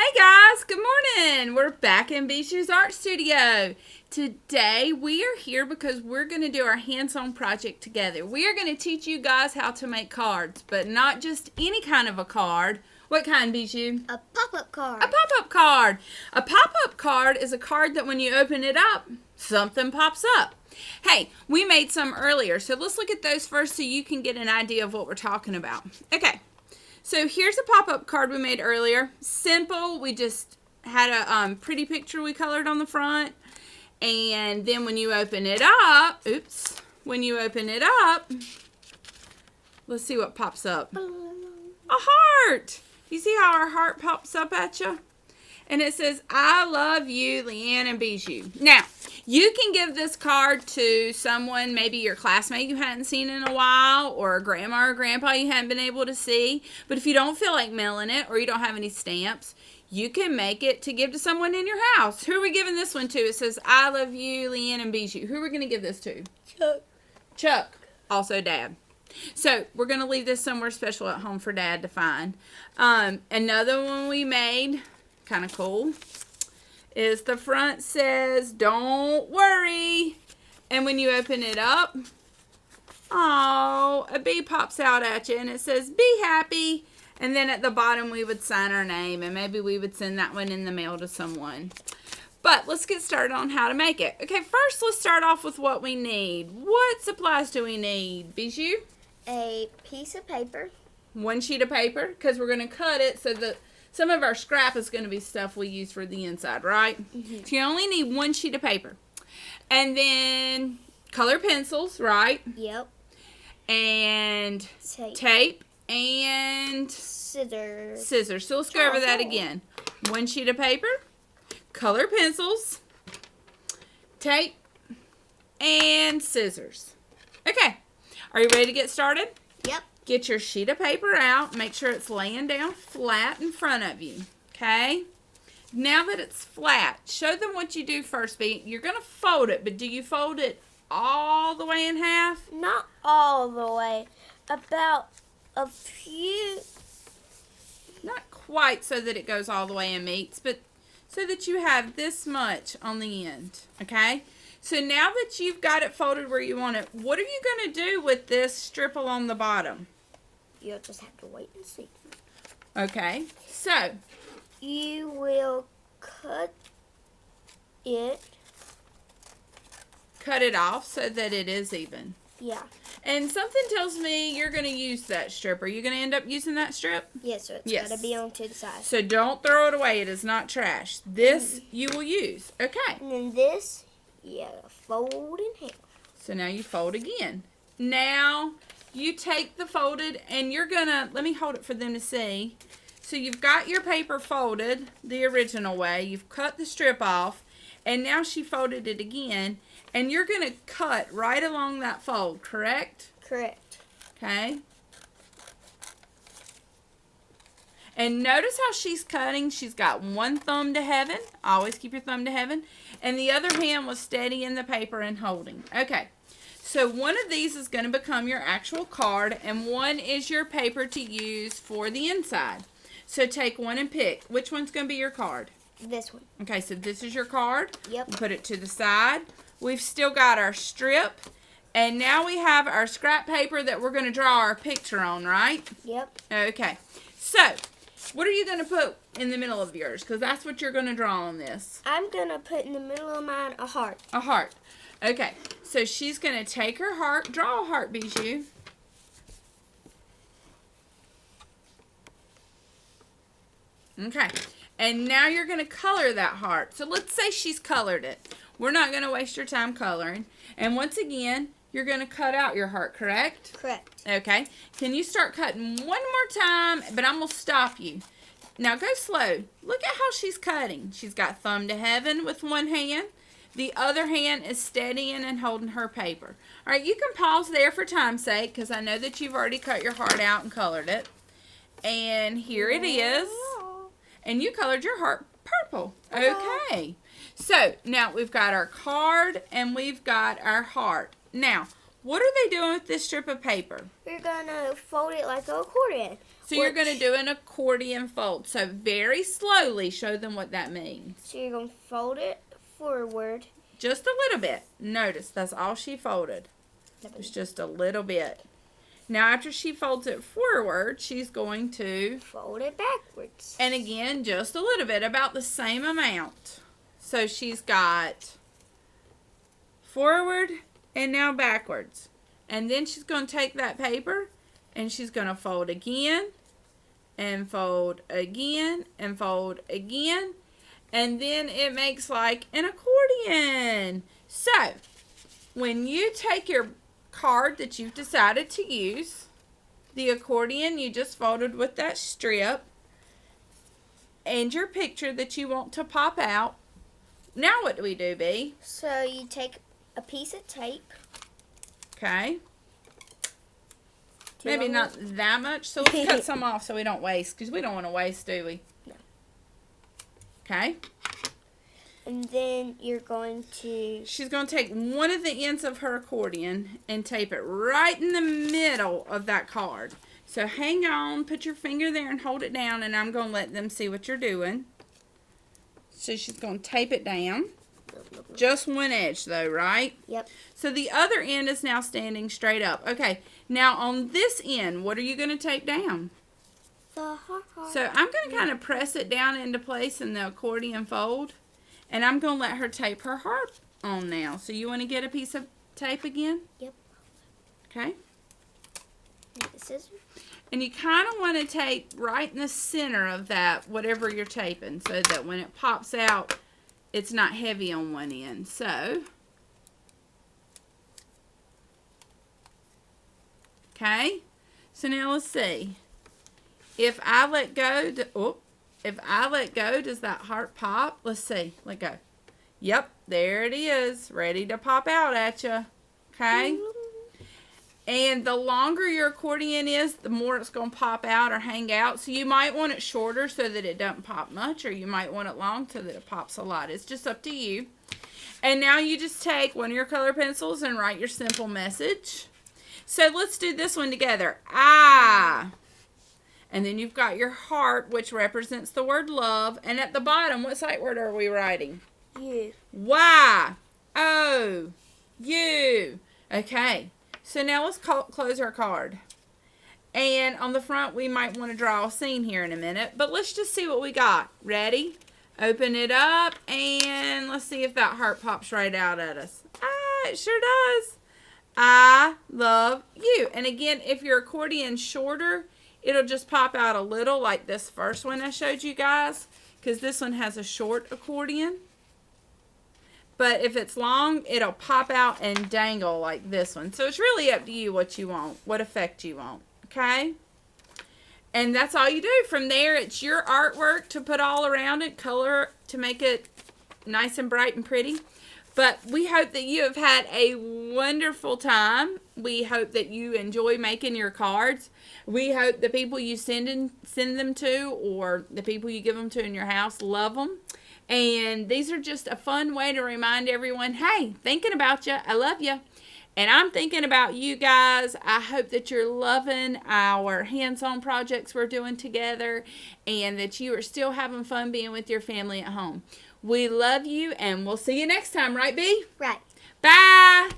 Hey guys, good morning. We're back in Bijou's art studio. Today we are here because we're going to do our hands-on project together. We are going to teach you guys how to make cards, but not just any kind of a card. What kind, Bijou? A pop-up card. A pop-up card. A pop-up card is a card that when you open it up, something pops up. Hey, we made some earlier, so let's look at those first so you can get an idea of what we're talking about. Okay. So here's a pop-up card we made earlier. Simple. We just had a pretty picture we colored on the front. And then when you open it up, let's see what pops up. A heart. You see how our heart pops up at you? And it says, I love you, Leanne and Bijou. Now, you can give this card to someone, maybe your classmate you hadn't seen in a while, or a grandma or grandpa you hadn't been able to see. But if you don't feel like mailing it, or you don't have any stamps, you can make it to give to someone in your house. Who are we giving this one to? It says, I love you, Leanne and Bijou. Who are we going to give this to? Chuck. Also Dad. So, we're going to leave this somewhere special at home for Dad to find. Another one we made, kind of cool, is the front says, don't worry. And when you open it up, oh, a bee pops out at you and it says, be happy. And then at the bottom we would sign our name and maybe we would send that one in the mail to someone. But let's get started on how to make it. Okay, first let's start off with what we need. What supplies do we need, Bijou? A piece of paper. One sheet of paper, because we're going to cut it so that some of our scrap is going to be stuff we use for the inside, right? Mm-hmm. So you only need one sheet of paper. And then color pencils, right? Yep. And tape and scissors. So let's go over that again. One sheet of paper, color pencils, tape, and scissors. Okay. Are you ready to get started? Yep. Get your sheet of paper out. Make sure it's laying down flat in front of you. Okay? Now that it's flat, show them what you do first. You're going to fold it, but do you fold it all the way in half? Not all the way. About a few. Not quite so that it goes all the way and meets, but so that you have this much on the end. Okay? So now that you've got it folded where you want it, what are you going to do with this strip along the bottom? You'll just have to wait and see. Okay, so you will cut it off so that it is even. Yeah. And something tells me you're going to use that strip. Are you going to end up using that strip? Yes, so it's got to be on to the side. So don't throw it away. It is not trash. This you will use. Okay. And then this, yeah, fold in half. So now you fold again. Now you take the folded and you're going to, let me hold it for them to see. So you've got your paper folded the original way. You've cut the strip off and now she folded it again. And you're going to cut right along that fold, correct? Correct. Okay. And notice how she's cutting. She's got one thumb to heaven. Always keep your thumb to heaven. And the other hand was steady in the paper and holding. Okay. So one of these is going to become your actual card. And one is your paper to use for the inside. So take one and pick. Which one's going to be your card? This one. Okay, so this is your card. Yep. Put it to the side. We've still got our strip. And now we have our scrap paper that we're going to draw our picture on, right? Yep. Okay. So, what are you going to put in the middle of yours? Because that's what you're going to draw on this. I'm going to put in the middle of mine a heart. A heart. Okay. So, she's going to take her heart. Draw a heart, Bijou. Okay. And now you're going to color that heart. So, let's say she's colored it. We're not going to waste your time coloring. And once again, you're going to cut out your heart, correct? Correct. Okay. Can you start cutting one more time? But I'm going to stop you. Now go slow. Look at how she's cutting. She's got thumb to heaven with one hand. The other hand is steadying and holding her paper. All right, you can pause there for time's sake because I know that you've already cut your heart out and colored it. And here it is. And you colored your heart purple. Okay. So, now we've got our card and we've got our heart. Now, what are they doing with this strip of paper? We're going to fold it like an accordion. So you're going to do an accordion fold. So very slowly show them what that means. So you're going to fold it forward. Just a little bit. Notice that's all she folded. It's just a little bit. Now after she folds it forward, she's going to fold it backwards. And again, just a little bit, about the same amount. So she's got forward and now backwards. And then she's going to take that paper and she's going to fold again and fold again and fold again. And then it makes like an accordion. So, when you take your card that you've decided to use, the accordion you just folded with that strip, and your picture that you want to pop out. Now what do we do, B? So you take a piece of tape. Okay. Maybe not that much, so let's cut some off so we don't waste, because we don't want to waste, do we? No. Okay. And then you're going to... She's going to take one of the ends of her accordion and tape it right in the middle of that card. So hang on, put your finger there and hold it down, and I'm going to let them see what you're doing. So she's going to tape it down. Just one edge though, right? Yep. So the other end is now standing straight up. Okay, now on this end, what are you going to tape down? The heart. So I'm going to kind of press it down into place in the accordion fold. And I'm going to let her tape her heart on now. So you want to get a piece of tape again? Yep. Okay. And the scissors. And you kind of want to tape right in the center of that, whatever you're taping, so that when it pops out, it's not heavy on one end. So, okay. So now let's see. If I let go, does that heart pop? Let's see. Let go. Yep, there it is. Ready to pop out at you. Okay? And the longer your accordion is, the more it's going to pop out or hang out. So you might want it shorter so that it doesn't pop much, or you might want it long so that it pops a lot. It's just up to you. And now you just take one of your color pencils and write your simple message. So let's do this one together. Ah. And then you've got your heart, which represents the word love. And at the bottom, what sight word are we writing? You. Y-O-U. Okay. So now let's close our card. And on the front, we might want to draw a scene here in a minute. But let's just see what we got. Ready? Open it up. And let's see if that heart pops right out at us. Ah, it sure does. I love you. And again, if your accordion's shorter, it'll just pop out a little like this first one I showed you guys, because this one has a short accordion. But if it's long, it'll pop out and dangle like this one. So it's really up to you what you want, what effect you want, okay? And that's all you do. From there, it's your artwork to put all around it, color to make it nice and bright and pretty. But we hope that you have had a wonderful time. We hope that you enjoy making your cards. We hope the people you send them to, or the people you give them to in your house, love them. And these are just a fun way to remind everyone, hey, thinking about you. I love you. And I'm thinking about you guys. I hope that you're loving our hands-on projects we're doing together, and that you are still having fun being with your family at home. We love you, and we'll see you next time, right, B? Right. Bye.